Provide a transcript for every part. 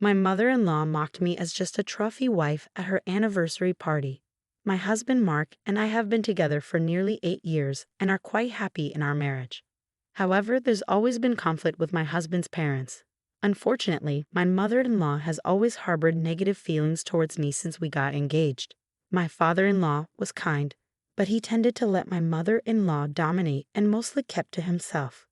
My mother-in-law mocked me as just a trophy wife at her anniversary party. My husband Mark and I have been together for nearly 8 years and are quite happy in our marriage. However, there's always been conflict with my husband's parents. Unfortunately, my mother-in-law has always harbored negative feelings towards me since we got engaged. My father-in-law was kind, but he tended to let my mother-in-law dominate and mostly kept to himself.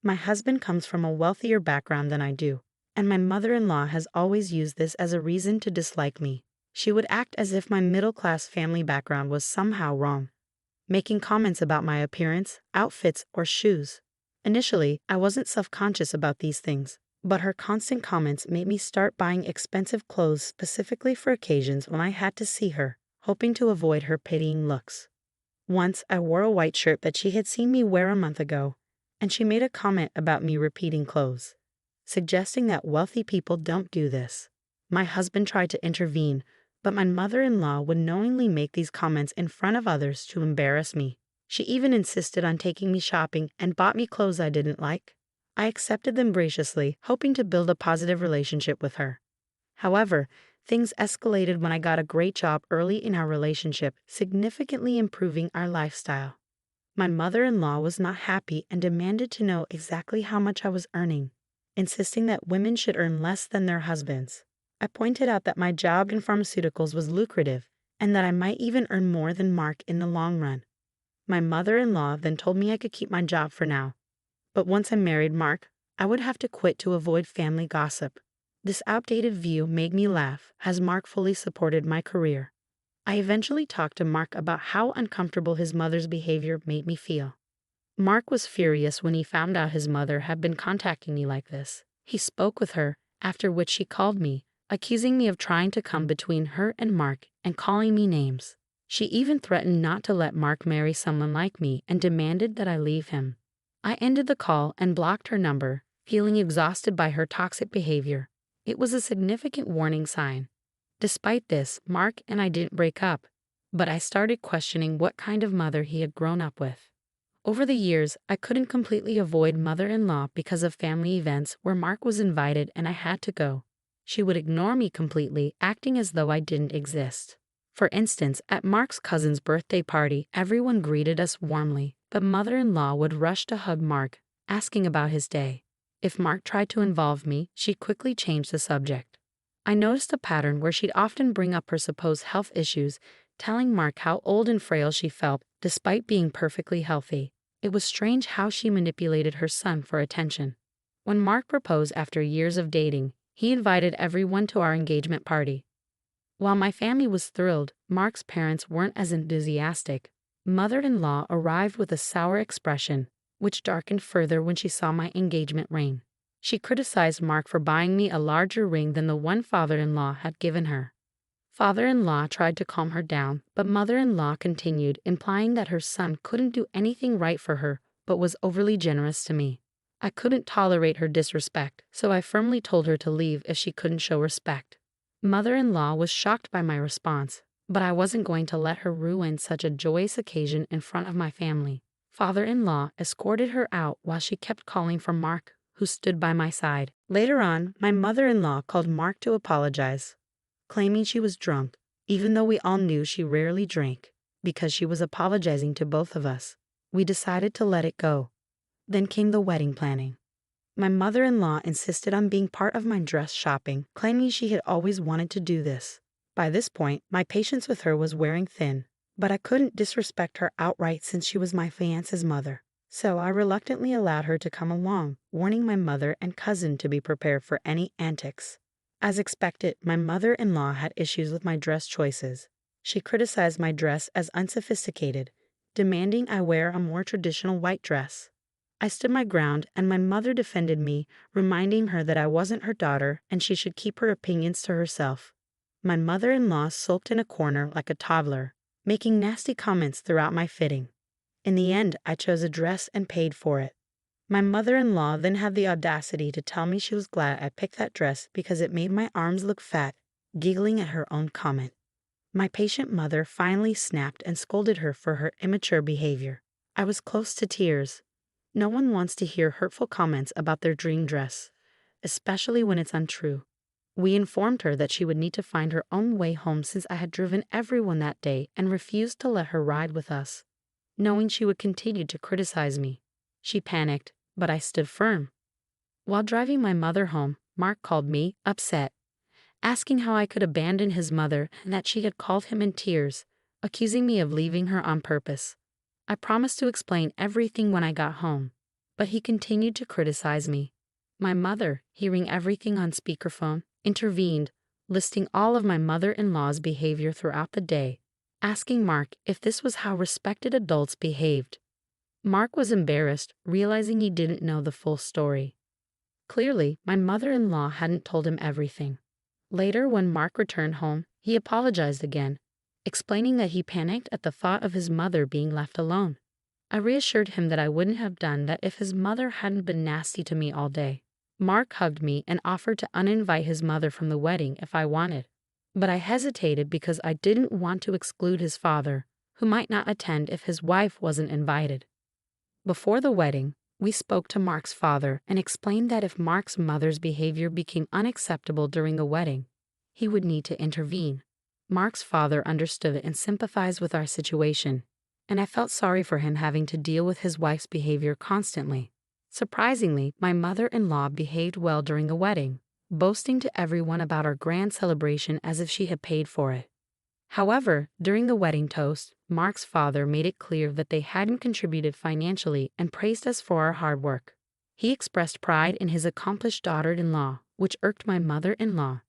My husband comes from a wealthier background than I do, and my mother-in-law has always used this as a reason to dislike me. She would act as if my middle-class family background was somehow wrong, making comments about my appearance, outfits, or shoes. Initially, I wasn't self-conscious about these things, but her constant comments made me start buying expensive clothes specifically for occasions when I had to see her, hoping to avoid her pitying looks. Once, I wore a white shirt that she had seen me wear a month ago, and she made a comment about me repeating clothes, suggesting that wealthy people don't do this. My husband tried to intervene, but my mother-in-law would knowingly make these comments in front of others to embarrass me. She even insisted on taking me shopping and bought me clothes I didn't like. I accepted them graciously, hoping to build a positive relationship with her. However, things escalated when I got a great job early in our relationship, significantly improving our lifestyle. My mother-in-law was not happy and demanded to know exactly how much I was earning, insisting that women should earn less than their husbands. I pointed out that my job in pharmaceuticals was lucrative and that I might even earn more than Mark in the long run. My mother-in-law then told me I could keep my job for now, but once I married Mark, I would have to quit to avoid family gossip. This outdated view made me laugh, as Mark fully supported my career. I eventually talked to Mark about how uncomfortable his mother's behavior made me feel. Mark was furious when he found out his mother had been contacting me like this. He spoke with her, after which she called me, accusing me of trying to come between her and Mark and calling me names. She even threatened not to let Mark marry someone like me and demanded that I leave him. I ended the call and blocked her number, feeling exhausted by her toxic behavior. It was a significant warning sign. Despite this, Mark and I didn't break up, but I started questioning what kind of mother he had grown up with. Over the years, I couldn't completely avoid mother-in-law because of family events where Mark was invited and I had to go. She would ignore me completely, acting as though I didn't exist. For instance, at Mark's cousin's birthday party, everyone greeted us warmly, but mother-in-law would rush to hug Mark, asking about his day. If Mark tried to involve me, she'd quickly change the subject. I noticed a pattern where she'd often bring up her supposed health issues, telling Mark how old and frail she felt despite being perfectly healthy. It was strange how she manipulated her son for attention. When Mark proposed after years of dating, he invited everyone to our engagement party. While my family was thrilled, Mark's parents weren't as enthusiastic. Mother-in-law arrived with a sour expression, which darkened further when she saw my engagement ring. She criticized Mark for buying me a larger ring than the one father-in-law had given her. Father-in-law tried to calm her down, but mother-in-law continued, implying that her son couldn't do anything right for her, but was overly generous to me. I couldn't tolerate her disrespect, so I firmly told her to leave if she couldn't show respect. Mother-in-law was shocked by my response, but I wasn't going to let her ruin such a joyous occasion in front of my family. Father-in-law escorted her out while she kept calling for Mark, who stood by my side. Later on, my mother-in-law called Mark to apologize, claiming she was drunk, even though we all knew she rarely drank, because she was apologizing to both of us. We decided to let it go. Then came the wedding planning. My mother-in-law insisted on being part of my dress shopping, claiming she had always wanted to do this. By this point, my patience with her was wearing thin, but I couldn't disrespect her outright since she was my fiance's mother. So I reluctantly allowed her to come along, warning my mother and cousin to be prepared for any antics. As expected, my mother-in-law had issues with my dress choices. She criticized my dress as unsophisticated, demanding I wear a more traditional white dress. I stood my ground, and my mother defended me, reminding her that I wasn't her daughter and she should keep her opinions to herself. My mother-in-law sulked in a corner like a toddler, making nasty comments throughout my fitting. In the end, I chose a dress and paid for it. My mother-in-law then had the audacity to tell me she was glad I picked that dress because it made my arms look fat, giggling at her own comment. My patient mother finally snapped and scolded her for her immature behavior. I was close to tears. No one wants to hear hurtful comments about their dream dress, especially when it's untrue. We informed her that she would need to find her own way home since I had driven everyone that day and refused to let her ride with us, knowing she would continue to criticize me. She panicked, but I stood firm. While driving my mother home, Mark called me, upset, asking how I could abandon his mother and that she had called him in tears, accusing me of leaving her on purpose. I promised to explain everything when I got home, but he continued to criticize me. My mother, hearing everything on speakerphone, intervened, listing all of my mother-in-law's behavior throughout the day, asking Mark if this was how respected adults behaved. Mark was embarrassed, realizing he didn't know the full story. Clearly, my mother-in-law hadn't told him everything. Later, when Mark returned home, he apologized again, explaining that he panicked at the thought of his mother being left alone. I reassured him that I wouldn't have done that if his mother hadn't been nasty to me all day. Mark hugged me and offered to uninvite his mother from the wedding if I wanted. But I hesitated because I didn't want to exclude his father, who might not attend if his wife wasn't invited. Before the wedding, we spoke to Mark's father and explained that if Mark's mother's behavior became unacceptable during the wedding, he would need to intervene. Mark's father understood and sympathized with our situation, and I felt sorry for him having to deal with his wife's behavior constantly. Surprisingly, my mother-in-law behaved well during the wedding, boasting to everyone about our grand celebration as if she had paid for it. However, during the wedding toast, Mark's father made it clear that they hadn't contributed financially and praised us for our hard work. He expressed pride in his accomplished daughter-in-law, which irked my mother-in-law.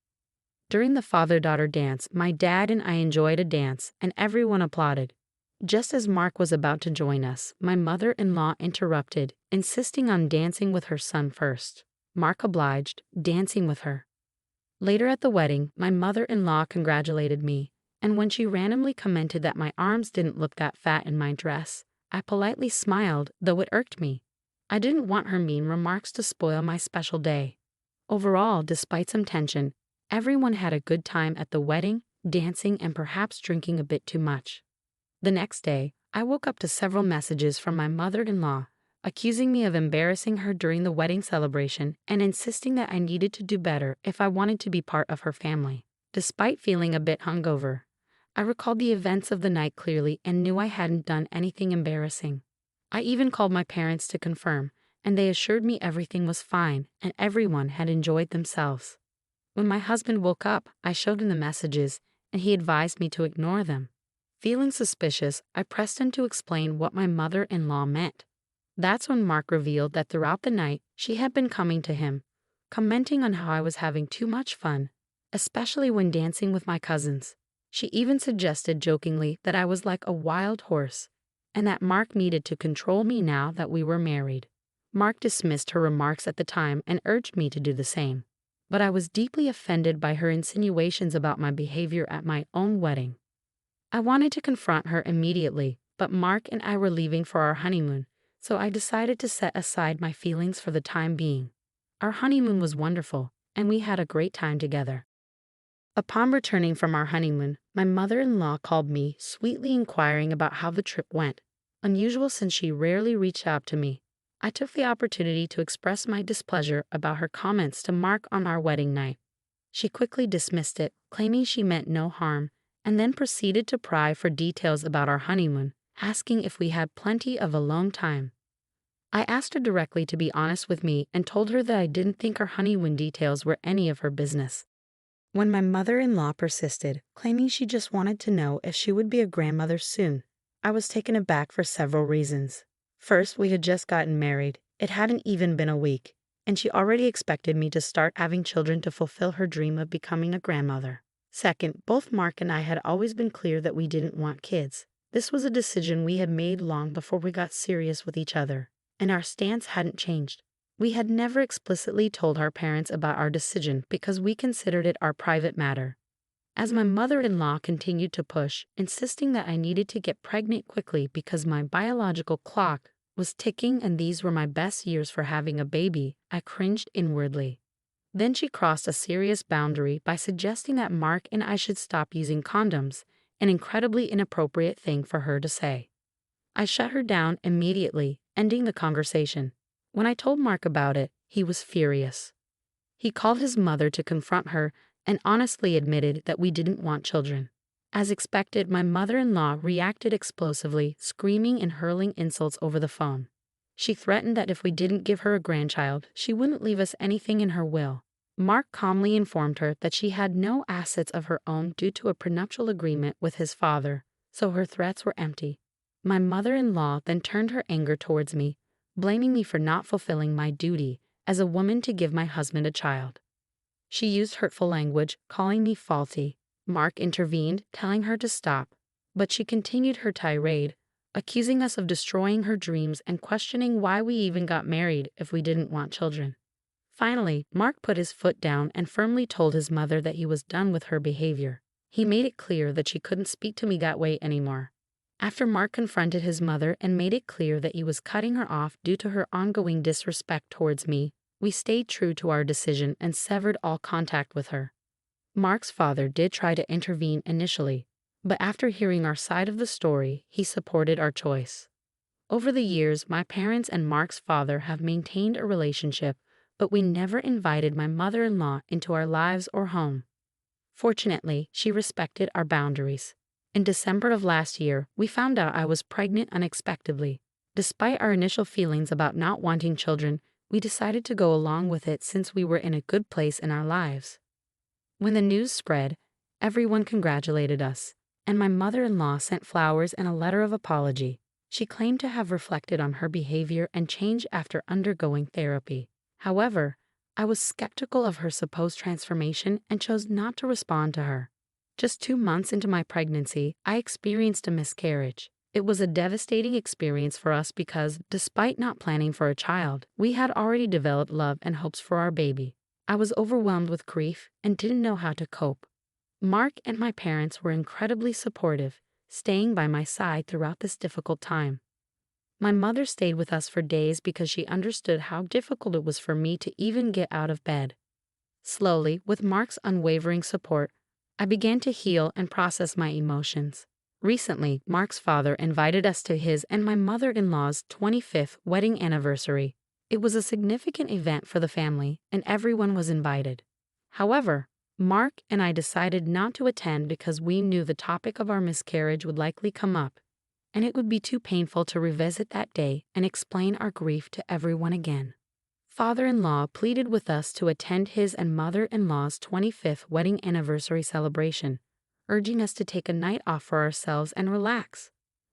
During the father-daughter dance, my dad and I enjoyed a dance, and everyone applauded. Just as Mark was about to join us, my mother-in-law interrupted, insisting on dancing with her son first. Mark obliged, dancing with her. Later at the wedding, my mother-in-law congratulated me, and when she randomly commented that my arms didn't look that fat in my dress, I politely smiled, though it irked me. I didn't want her mean remarks to spoil my special day. Overall, despite some tension, everyone had a good time at the wedding, dancing, and perhaps drinking a bit too much. The next day, I woke up to several messages from my mother-in-law, accusing me of embarrassing her during the wedding celebration and insisting that I needed to do better if I wanted to be part of her family. Despite feeling a bit hungover, I recalled the events of the night clearly and knew I hadn't done anything embarrassing. I even called my parents to confirm, and they assured me everything was fine and everyone had enjoyed themselves. When my husband woke up, I showed him the messages, and he advised me to ignore them. Feeling suspicious, I pressed him to explain what my mother-in-law meant. That's when Mark revealed that throughout the night, she had been coming to him, commenting on how I was having too much fun, especially when dancing with my cousins. She even suggested jokingly that I was like a wild horse, and that Mark needed to control me now that we were married. Mark dismissed her remarks at the time and urged me to do the same. But I was deeply offended by her insinuations about my behavior at my own wedding. I wanted to confront her immediately, but Mark and I were leaving for our honeymoon, so I decided to set aside my feelings for the time being. Our honeymoon was wonderful, and we had a great time together. Upon returning from our honeymoon, my mother-in-law called me, sweetly inquiring about how the trip went, unusual since she rarely reached out to me. I took the opportunity to express my displeasure about her comments to Mark on our wedding night. She quickly dismissed it, claiming she meant no harm, and then proceeded to pry for details about our honeymoon, asking if we had plenty of alone time. I asked her directly to be honest with me and told her that I didn't think our honeymoon details were any of her business. When my mother-in-law persisted, claiming she just wanted to know if she would be a grandmother soon, I was taken aback for several reasons. First, we had just gotten married. It hadn't even been a week, and she already expected me to start having children to fulfill her dream of becoming a grandmother. Second, both Mark and I had always been clear that we didn't want kids. This was a decision we had made long before we got serious with each other, and our stance hadn't changed. We had never explicitly told our parents about our decision because we considered it our private matter. As my mother-in-law continued to push, insisting that I needed to get pregnant quickly because my biological clock was ticking and these were my best years for having a baby, I cringed inwardly. Then she crossed a serious boundary by suggesting that Mark and I should stop using condoms, an incredibly inappropriate thing for her to say. I shut her down immediately, ending the conversation. When I told Mark about it, he was furious. He called his mother to confront her and honestly admitted that we didn't want children. As expected, my mother-in-law reacted explosively, screaming and hurling insults over the phone. She threatened that if we didn't give her a grandchild, she wouldn't leave us anything in her will. Mark calmly informed her that she had no assets of her own due to a prenuptial agreement with his father, so her threats were empty. My mother-in-law then turned her anger towards me, blaming me for not fulfilling my duty as a woman to give my husband a child. She used hurtful language, calling me faulty. Mark intervened, telling her to stop, but she continued her tirade, accusing us of destroying her dreams and questioning why we even got married if we didn't want children. Finally, Mark put his foot down and firmly told his mother that he was done with her behavior. He made it clear that she couldn't speak to me that way anymore. After Mark confronted his mother and made it clear that he was cutting her off due to her ongoing disrespect towards me, we stayed true to our decision and severed all contact with her. Mark's father did try to intervene initially, but after hearing our side of the story, he supported our choice. Over the years, my parents and Mark's father have maintained a relationship, but we never invited my mother-in-law into our lives or home. Fortunately, she respected our boundaries. In December of last year, we found out I was pregnant unexpectedly. Despite our initial feelings about not wanting children, we decided to go along with it since we were in a good place in our lives. When the news spread, everyone congratulated us, and my mother-in-law sent flowers and a letter of apology. She claimed to have reflected on her behavior and changed after undergoing therapy. However, I was skeptical of her supposed transformation and chose not to respond to her. Just 2 months into my pregnancy, I experienced a miscarriage. It was a devastating experience for us because, despite not planning for a child, we had already developed love and hopes for our baby. I was overwhelmed with grief and didn't know how to cope. Mark and my parents were incredibly supportive, staying by my side throughout this difficult time. My mother stayed with us for days because she understood how difficult it was for me to even get out of bed. Slowly, with Mark's unwavering support, I began to heal and process my emotions. Recently, Mark's father invited us to his and my mother-in-law's 25th wedding anniversary. It was a significant event for the family, and everyone was invited. However, Mark and I decided not to attend because we knew the topic of our miscarriage would likely come up, and it would be too painful to revisit that day and explain our grief to everyone again. Father-in-law pleaded with us to attend his and mother-in-law's 25th wedding anniversary celebration, urging us to take a night off for ourselves and relax.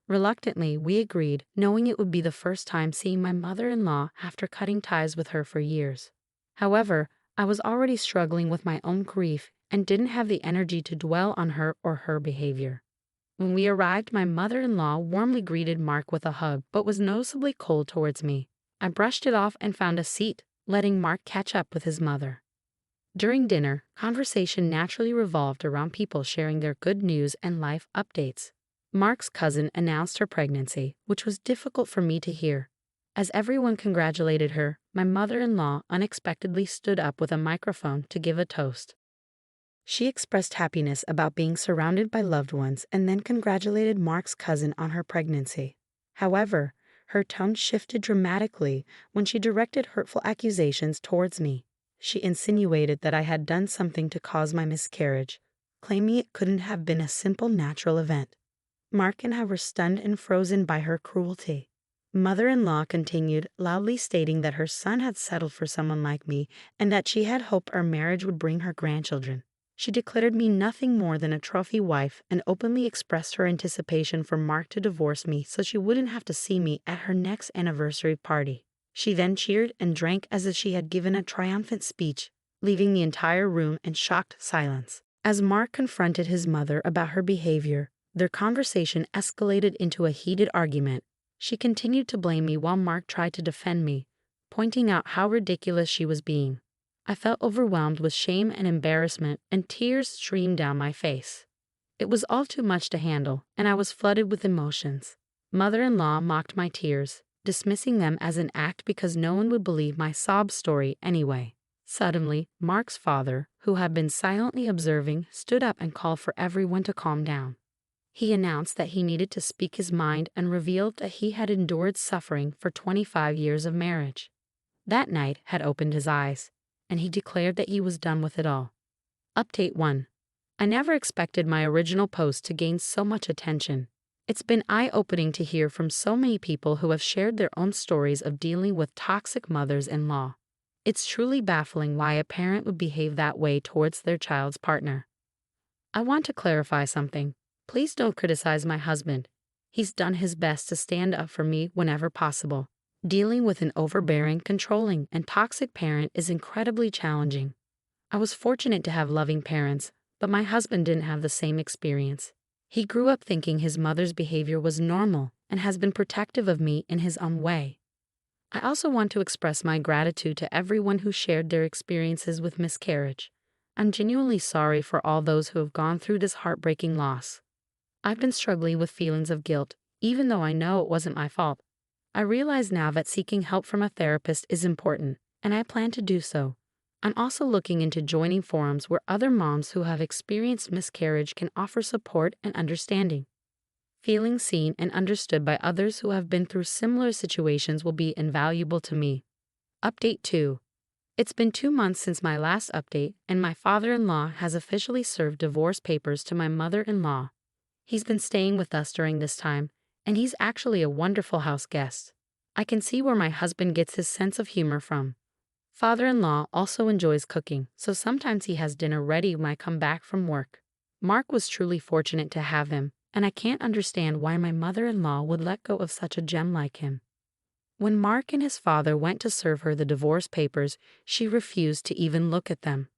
Reluctantly, we agreed, knowing it would be the first time seeing my mother-in-law after cutting ties with her for years. However, I was already struggling with my own grief and didn't have the energy to dwell on her or her behavior. When we arrived, my mother-in-law warmly greeted Mark with a hug, but was noticeably cold towards me. I brushed it off and found a seat, letting Mark catch up with his mother. During dinner, conversation naturally revolved around people sharing their good news and life updates. Mark's cousin announced her pregnancy, which was difficult for me to hear. As everyone congratulated her, my mother-in-law unexpectedly stood up with a microphone to give a toast. She expressed happiness about being surrounded by loved ones and then congratulated Mark's cousin on her pregnancy. However, her tone shifted dramatically when she directed hurtful accusations towards me. She insinuated that I had done something to cause my miscarriage, claiming it couldn't have been a simple natural event. Mark and I were stunned and frozen by her cruelty. Mother-in-law continued, loudly stating that her son had settled for someone like me and that she had hoped our marriage would bring her grandchildren. She declared me nothing more than a trophy wife and openly expressed her anticipation for Mark to divorce me so she wouldn't have to see me at her next anniversary party. She then cheered and drank as if she had given a triumphant speech, leaving the entire room in shocked silence. As Mark confronted his mother about her behavior, their conversation escalated into a heated argument. She continued to blame me while Mark tried to defend me, pointing out how ridiculous she was being. I felt overwhelmed with shame and embarrassment, and tears streamed down my face. It was all too much to handle, and I was flooded with emotions. Mother-in-law mocked my tears, dismissing them as an act because no one would believe my sob story anyway. Suddenly, Mark's father, who had been silently observing, stood up and called for everyone to calm down. He announced that he needed to speak his mind and revealed that he had endured suffering for 25 years of marriage. That night had opened his eyes, and he declared that he was done with it all. Update 1. I never expected my original post to gain so much attention. It's been eye-opening to hear from so many people who have shared their own stories of dealing with toxic mothers-in-law. It's truly baffling why a parent would behave that way towards their child's partner. I want to clarify something. Please don't criticize my husband. He's done his best to stand up for me whenever possible. Dealing with an overbearing, controlling, and toxic parent is incredibly challenging. I was fortunate to have loving parents, but my husband didn't have the same experience. He grew up thinking his mother's behavior was normal and has been protective of me in his own way. I also want to express my gratitude to everyone who shared their experiences with miscarriage. I'm genuinely sorry for all those who have gone through this heartbreaking loss. I've been struggling with feelings of guilt, even though I know it wasn't my fault. I realize now that seeking help from a therapist is important, and I plan to do so. I'm also looking into joining forums where other moms who have experienced miscarriage can offer support and understanding. Feeling seen and understood by others who have been through similar situations will be invaluable to me. Update 2. It's been 2 months since my last update, and my father-in-law has officially served divorce papers to my mother-in-law. He's been staying with us during this time, and he's actually a wonderful house guest. I can see where my husband gets his sense of humor from. Father-in-law also enjoys cooking, so sometimes he has dinner ready when I come back from work. Mark was truly fortunate to have him, and I can't understand why my mother-in-law would let go of such a gem like him. When Mark and his father went to serve her the divorce papers, she refused to even look at them.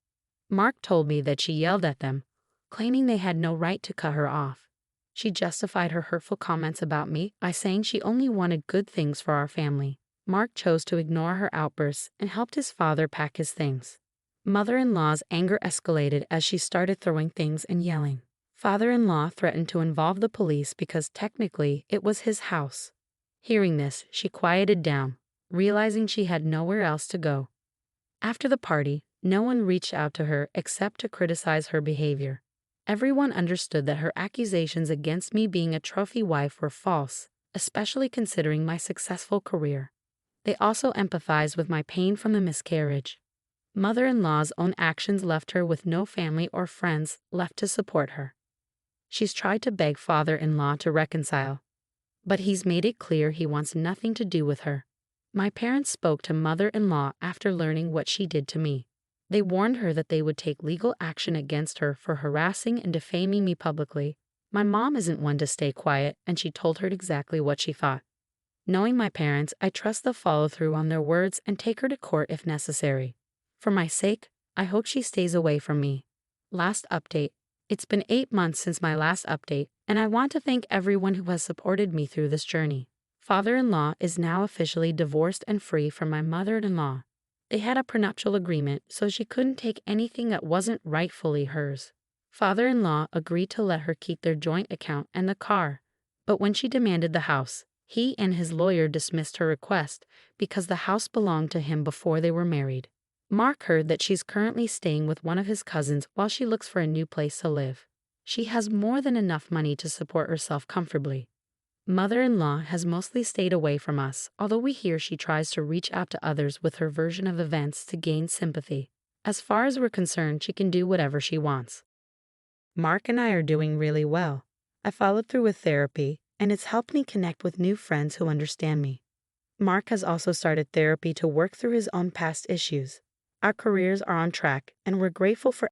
Mark told me that she yelled at them, claiming they had no right to cut her off. She justified her hurtful comments about me by saying she only wanted good things for our family. Mark chose to ignore her outbursts and helped his father pack his things. Mother-in-law's anger escalated as she started throwing things and yelling. Father-in-law threatened to involve the police because technically it was his house. Hearing this, she quieted down, realizing she had nowhere else to go. After the party, no one reached out to her except to criticize her behavior. Everyone understood that her accusations against me being a trophy wife were false, especially considering my successful career. They also empathized with my pain from the miscarriage. Mother-in-law's own actions left her with no family or friends left to support her. She's tried to beg father-in-law to reconcile, but he's made it clear he wants nothing to do with her. My parents spoke to mother-in-law after learning what she did to me. They warned her that they would take legal action against her for harassing and defaming me publicly. My mom isn't one to stay quiet, and she told her exactly what she thought. Knowing my parents, I trust they'll follow through on their words and take her to court if necessary. For my sake, I hope she stays away from me. Last update. It's been 8 months since my last update, and I want to thank everyone who has supported me through this journey. Father-in-law is now officially divorced and free from my mother-in-law. They had a prenuptial agreement, so she couldn't take anything that wasn't rightfully hers. Father-in-law agreed to let her keep their joint account and the car, but when she demanded the house, he and his lawyer dismissed her request because the house belonged to him before they were married. Mark heard that she's currently staying with one of his cousins while she looks for a new place to live. She has more than enough money to support herself comfortably. Mother-in-law has mostly stayed away from us, although we hear she tries to reach out to others with her version of events to gain sympathy. As far as we're concerned, she can do whatever she wants. Mark and I are doing really well. I followed through with therapy, and it's helped me connect with new friends who understand me. Mark has also started therapy to work through his own past issues. Our careers are on track, and we're grateful for